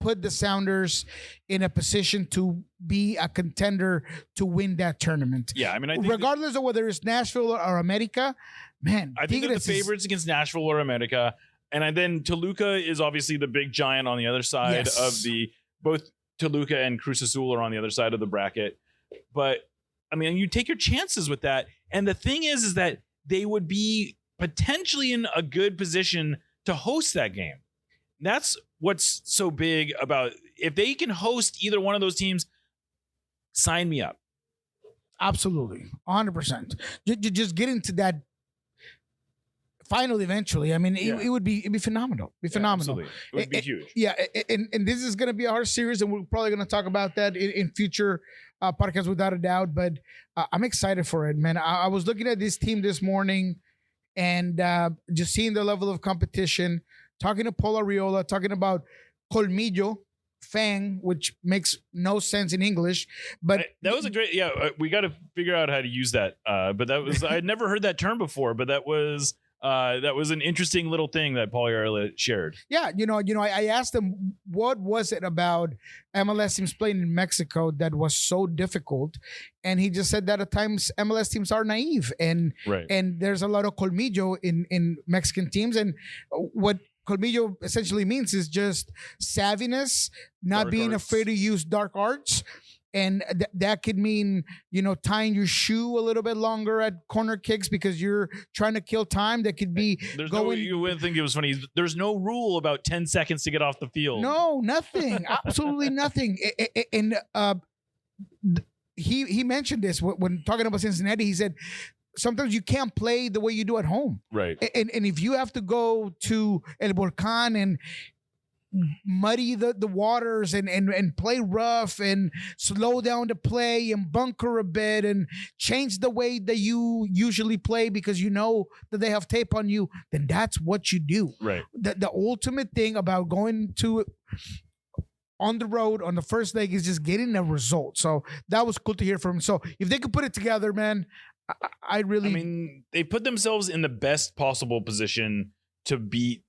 put the Sounders in a position to be a contender to win that tournament. Yeah, I mean, I think regardless of whether it's Nashville or America, man, I think they're the favorites against Nashville or America. And then Toluca is obviously the big giant on the other side of both Toluca and Cruz Azul are on the other side of the bracket. But I mean, you take your chances with that. And the thing is that they would be potentially in a good position to host that game. That's what's so big about, if they can host either one of those teams, sign me up. Absolutely. 100%. Just get into that final eventually. I mean, it'd be phenomenal. It'd be phenomenal. Absolutely. It would be huge. Yeah. And this is going to be our series, and we're probably going to talk about that in future podcasts without a doubt. But I'm excited for it, man. I was looking at this team this morning and just seeing the level of competition, talking to Paul Arriola, talking about Colmillo, Fang, which makes no sense in English, but that was a great, we got to figure out how to use that. But that was, I'd never heard that term before, but that was an interesting little thing that Paul Arriola shared. Yeah. I asked him, what was it about MLS teams playing in Mexico that was so difficult? And he just said that at times MLS teams are naive and there's a lot of colmillo in Mexican teams. And what colmillo essentially means is just savviness, not dark being arts. Afraid to use dark arts. And that could mean, tying your shoe a little bit longer at corner kicks because you're trying to kill time. That could be you wouldn't think it was funny. There's no rule about 10 seconds to get off the field. No, nothing. Absolutely nothing. And he mentioned this when talking about Cincinnati. He said, sometimes you can't play the way you do at home. Right. And if you have to go to El Volcán and muddy the waters and play rough and slow down the play and bunker a bit and change the way that you usually play because you know that they have tape on you, then that's what you do. Right. The ultimate thing about going to on the road on the first leg is just getting a result. So that was cool to hear from him. So if they could put it together, man, I really. I mean, they put themselves in the best possible position to beat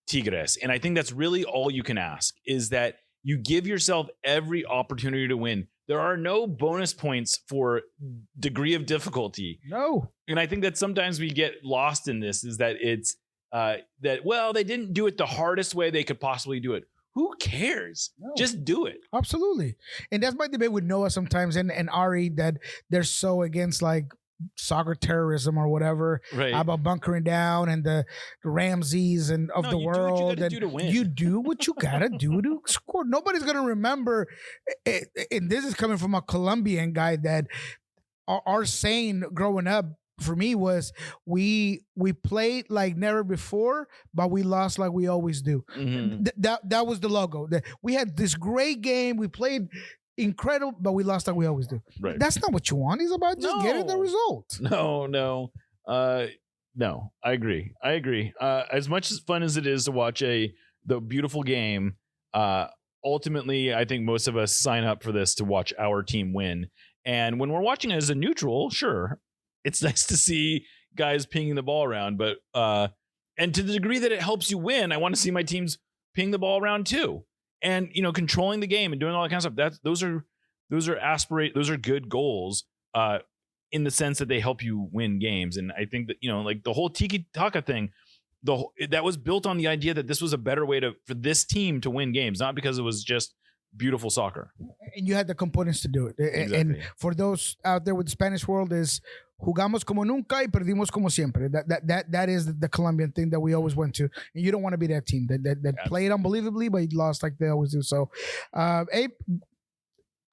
Tigres, and I think that's really all you can ask, is that you give yourself every opportunity to win. There are no bonus points for degree of difficulty. No. And I think that sometimes we get lost in this, is that it's they didn't do it the hardest way they could possibly do it. Who cares? No. Just do it. Absolutely. And that's my debate with Noah sometimes and Ari, that they're so against like soccer terrorism or whatever, right, about bunkering down and the Ramses and of the world. You do what you gotta do to score. Nobody's gonna remember. And this is coming from a Colombian guy, that our saying growing up for me was, we played like never before, but we lost like we always do. Mm-hmm. That was the logo. We had this great game. We played incredible, but we lost like we always do. Right. That's not what you want. It's about just getting the result. No. I agree. As much as fun as it is to watch the beautiful game, ultimately, I think most of us sign up for this to watch our team win. And when we're watching it as a neutral, sure, it's nice to see guys pinging the ball around, but and to the degree that it helps you win, I want to see my teams ping the ball around too. And controlling the game and doing all that kind of stuff. Those are good goals in the sense that they help you win games. And I think that like the whole Tiki Taka thing, that was built on the idea that this was a better way for this team to win games, not because it was just beautiful soccer. And you had the components to do it. Exactly. And for those out there with the Spanish world, is jugamos como nunca y perdimos como siempre. That is the Colombian thing that we always went to. And you don't want to be that team that played unbelievably, but lost like they always do. So, Abe,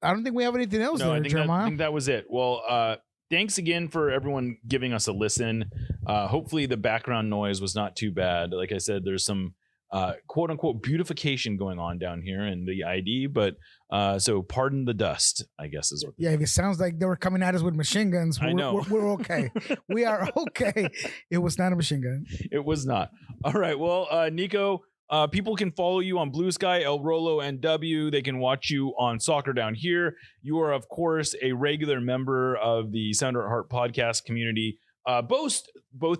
I don't think we have anything else there, Jeremiah. I think that was it. Well, thanks again for everyone giving us a listen. Hopefully the background noise was not too bad. Like I said, there's some quote unquote beautification going on down here in the ID, but so pardon the dust, I guess is what. Yeah, if it sounds like they were coming at us with machine guns, I know. we're okay. We are okay. It was not a machine gun. It was not. All right. Well, Niko, people can follow you on Blue Sky, El Rolo, and W. They can watch you on Soccer Down Here. You are, of course, a regular member of the Sounder at Heart podcast community, both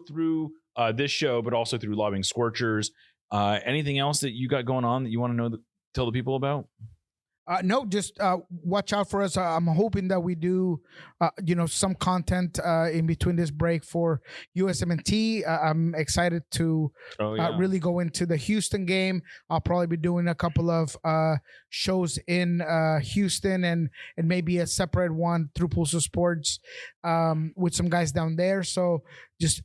through this show, but also through Lobbing Scorchers. Anything else that you got going on that you want to tell the people about? No, just watch out for us. I'm hoping that we do, some content in between this break for USMNT. I'm excited to really go into the Houston game. I'll probably be doing a couple of shows in Houston and maybe a separate one through Pulso Sports with some guys down there. So just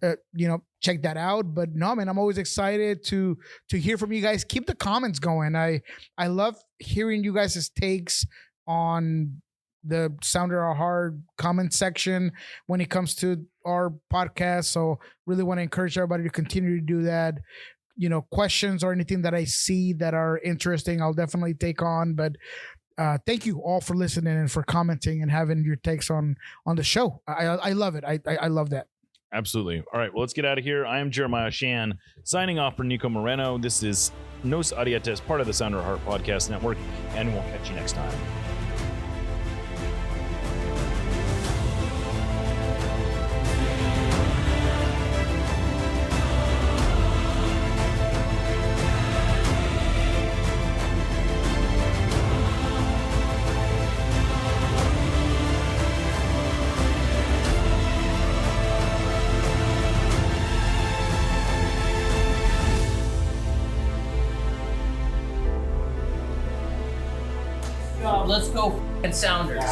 check that out. But no, man, I'm always excited to hear from you guys. Keep the comments going. I love hearing you guys' takes on the Sounder Our Heart comment section when it comes to our podcast. So really want to encourage everybody to continue to do that. Questions or anything that I see that are interesting, I'll definitely take on. But thank you all for listening and for commenting and having your takes on the show. I love it. I love that. Absolutely. All right, well, let's get out of here. I am Jeremiah Shan, signing off for Niko Moreno. This is Nos Arietes, part of the Sounder Heart Podcast Network, and we'll catch you next time. Let's go Sounders.